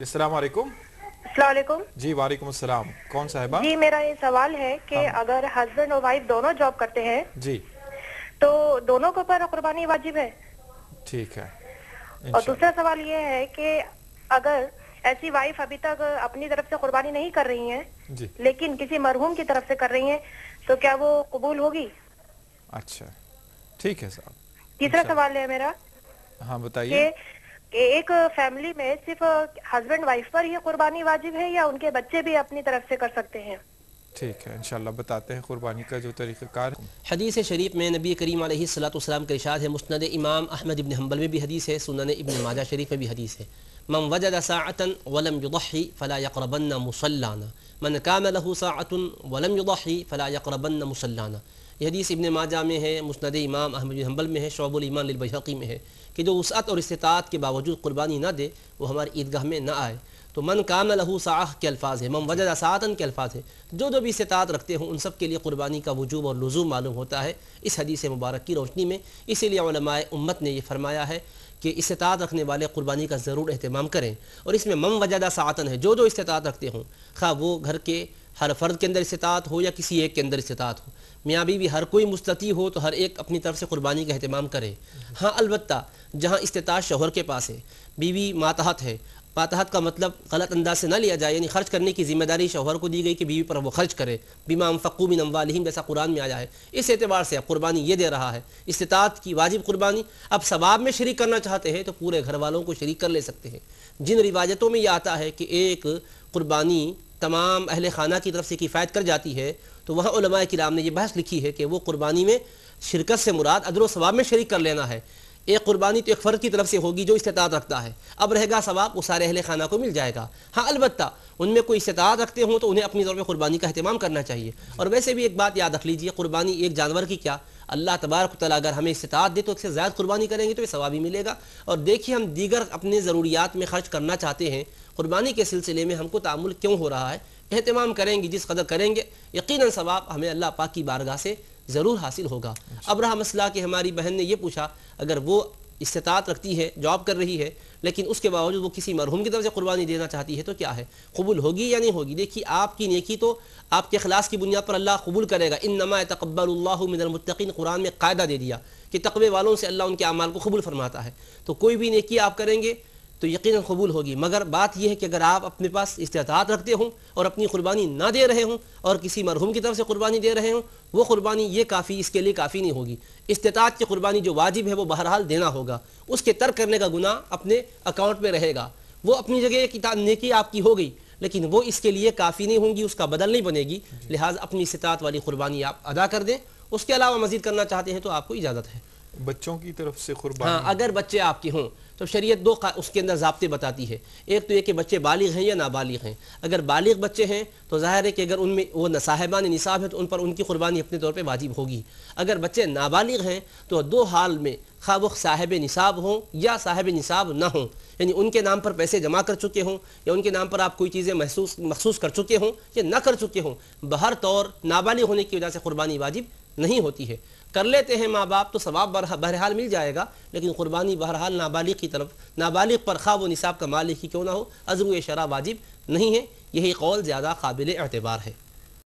السلام علیکم۔ السلام علیکم۔ جی وعلیکم السلام، کون صاحبہ؟ جی میرا یہ سوال ہے کہ اگر ہسبینڈ اور وائف دونوں جاب کرتے ہیں جی تو دونوں کے اوپر قربانی واجب ہے؟ ٹھیک ہے اور دوسرا سوال یہ ہے کہ اگر ایسی وائف ابھی تک اپنی طرف سے قربانی نہیں کر رہی ہیں جی لیکن کسی مرحوم کی طرف سے کر رہی ہیں تو کیا وہ قبول ہوگی؟ اچھا ٹھیک ہے صاحب۔ تیسرا سوال ہے میرا ہاں بتائیے۔ کہ ایک فیملی میں صرف ہسبینڈ وائف پر ہی قربانی واجب ہے یا ان کے بچے بھی اپنی طرف سے کر سکتے ہیں؟ ٹھیک ہے انشاءاللہ بتاتے ہیں قربانی کا جو طریقہ کار۔ حدیث شریف میں نبی کریم علیہ الصلوۃ کا ارشاد ہے، مسند امام احمد ابن حنبل میں بھی حدیث ہے، سنن ابن ماجہ شریف میں بھی حدیث ہے، من وجد ساعة ولم يضحي فلا يقربن مصلانا، من كان له ساعة ولم يضحي فلا يقربن مصلانا۔ یہ حدیث ابن ماجہ میں ہے، مسند امام احمد بن حنبل میں ہے، شعب الایمان للبیہقی میں ہے کہ جو وسعت اور استطاعت کے باوجود قربانی نہ دے وہ ہماری عیدگاہ میں نہ آئے۔ تو من کان لہ ساعہ کے الفاظ ہے، من وجد ساعتن کے الفاظ ہے، جو بھی استطاعت رکھتے ہوں ان سب کے لیے قربانی کا وجوب اور لزوم معلوم ہوتا ہے اس حدیث مبارک کی روشنی میں۔ اسی لیے علماء امت نے یہ فرمایا ہے کہ استطاعت رکھنے والے قربانی کا ضرور اہتمام کریں، اور اس میں من وجد ساعتن ہے، جو استطاعت رکھتے ہوں، خواہ وہ گھر کے ہر فرد کے اندر استطاعت ہو یا کسی ایک کے اندر استطاعت ہو، میاں بیوی ہر کوئی مستطیع ہو تو ہر ایک اپنی طرف سے قربانی کا اہتمام کرے۔ ہاں البتہ جہاں استطاعت شوہر کے پاس ہے، بیوی ماتحت ہے، ماتحت کا مطلب غلط انداز سے نہ لیا جائے، یعنی خرچ کرنے کی ذمہ داری شوہر کو دی گئی کہ بیوی پر وہ خرچ کرے، بما انفقوا من اموالہم جیسا قرآن میں آیا ہے، اس اعتبار سے اب قربانی یہ دے رہا ہے استطاعت کی واجب قربانی۔ اب ثواب میں شریک کرنا چاہتے ہیں تو پورے گھر والوں کو شریک کر لے سکتے ہیں۔ جن روایتوں میں یہ آتا ہے کہ ایک قربانی تمام اہل خانہ کی طرف سے کفایت کر جاتی ہے تو وہاں علماء کرام نے یہ بحث لکھی ہے کہ وہ قربانی میں شرکت سے مراد اجر و ثواب میں شریک کر لینا ہے۔ ایک قربانی تو ایک فرد کی طرف سے ہوگی جو استطاعت رکھتا ہے، اب رہے گا ثواب وہ سارے اہل خانہ کو مل جائے گا۔ ہاں البتہ ان میں کوئی استطاعت رکھتے ہوں تو انہیں اپنی طور پہ قربانی کا اہتمام کرنا چاہیے۔ اور ویسے بھی ایک بات یاد رکھ لیجئے، قربانی ایک جانور کی کیا، اللہ تبارک و تعالیٰ اگر ہمیں استطاعت دے تو اس سے زیادہ قربانی کریں گے تو یہ ثواب ہی ملے گا۔ اور دیکھیے ہم دیگر اپنے ضروریات میں خرچ کرنا چاہتے ہیں، قربانی کے سلسلے میں ہم کو تعامل کیوں ہو رہا ہے؟ اہتمام کریں گے، جس قدر کریں گے یقیناً ثواب ہمیں اللہ پاک کی بارگاہ سے ضرور حاصل ہوگا۔ اب رہا مسئلہ کہ ہماری بہن نے یہ پوچھا اگر وہ استطاعت رکھتی ہے، جاب کر رہی ہے، لیکن اس کے باوجود وہ کسی مرحوم کی طرف سے قربانی دینا چاہتی ہے تو کیا ہے، قبول ہوگی یا نہیں ہوگی؟ دیکھیے آپ کی نیکی تو آپ کے اخلاص کی بنیاد پر اللہ قبول کرے گا، انما یتقبل اللہ من المتقین، قرآن میں قاعدہ دے دیا کہ تقوی والوں سے اللہ ان کے اعمال کو قبول فرماتا ہے۔ تو کوئی بھی نیکی آپ کریں گے تو یقیناً قبول ہوگی، مگر بات یہ ہے کہ اگر آپ اپنے پاس استطاعت رکھتے ہوں اور اپنی قربانی نہ دے رہے ہوں اور کسی مرحوم کی طرف سے قربانی دے رہے ہوں، وہ قربانی یہ کافی اس کے لیے کافی نہیں ہوگی۔ استطاعت کی قربانی جو واجب ہے وہ بہرحال دینا ہوگا، اس کے ترک کرنے کا گناہ اپنے اکاؤنٹ میں رہے گا۔ وہ اپنی جگہ کی نیکی آپ کی ہو گئی لیکن وہ اس کے لیے کافی نہیں ہوں گی، اس کا بدل نہیں بنے گی، لہٰذا اپنی استطاعت والی قربانی آپ ادا کر دیں۔ اس کے علاوہ مزید کرنا چاہتے ہیں تو آپ کو اجازت ہے۔ بچوں کی طرف سے قربانی؟ ہاں اگر بچے آپ کے ہوں تو شریعت دو اس کے اندر ضابطے بتاتی ہے، ایک تو یہ کہ بچے بالغ ہیں یا نابالغ ہیں۔ اگر بالغ بچے ہیں تو ظاہر ہے کہ اگر ان میں وہ صاحبان نصاب ہیں تو ان پر ان کی قربانی اپنے طور پہ واجب ہوگی۔ اگر بچے نابالغ ہیں تو دو حال میں، خواہ وہ صاحب نصاب ہوں یا صاحب نصاب نہ ہوں، یعنی ان کے نام پر پیسے جمع کر چکے ہوں یا ان کے نام پر آپ کوئی چیزیں مخصوص کر چکے ہوں یا نہ کر چکے ہوں، بہر طور نابالغ ہونے کی وجہ سے قربانی واجب نہیں ہوتی ہے۔ کر لیتے ہیں ماں باپ تو ثواب بہرحال مل جائے گا، لیکن قربانی بہرحال نابالغ کی طرف، نابالغ پر خواہ وہ نصاب کا مالک ہی کیوں نہ ہو، عزم و شرع واجب نہیں ہے۔ یہی قول زیادہ قابل اعتبار ہے۔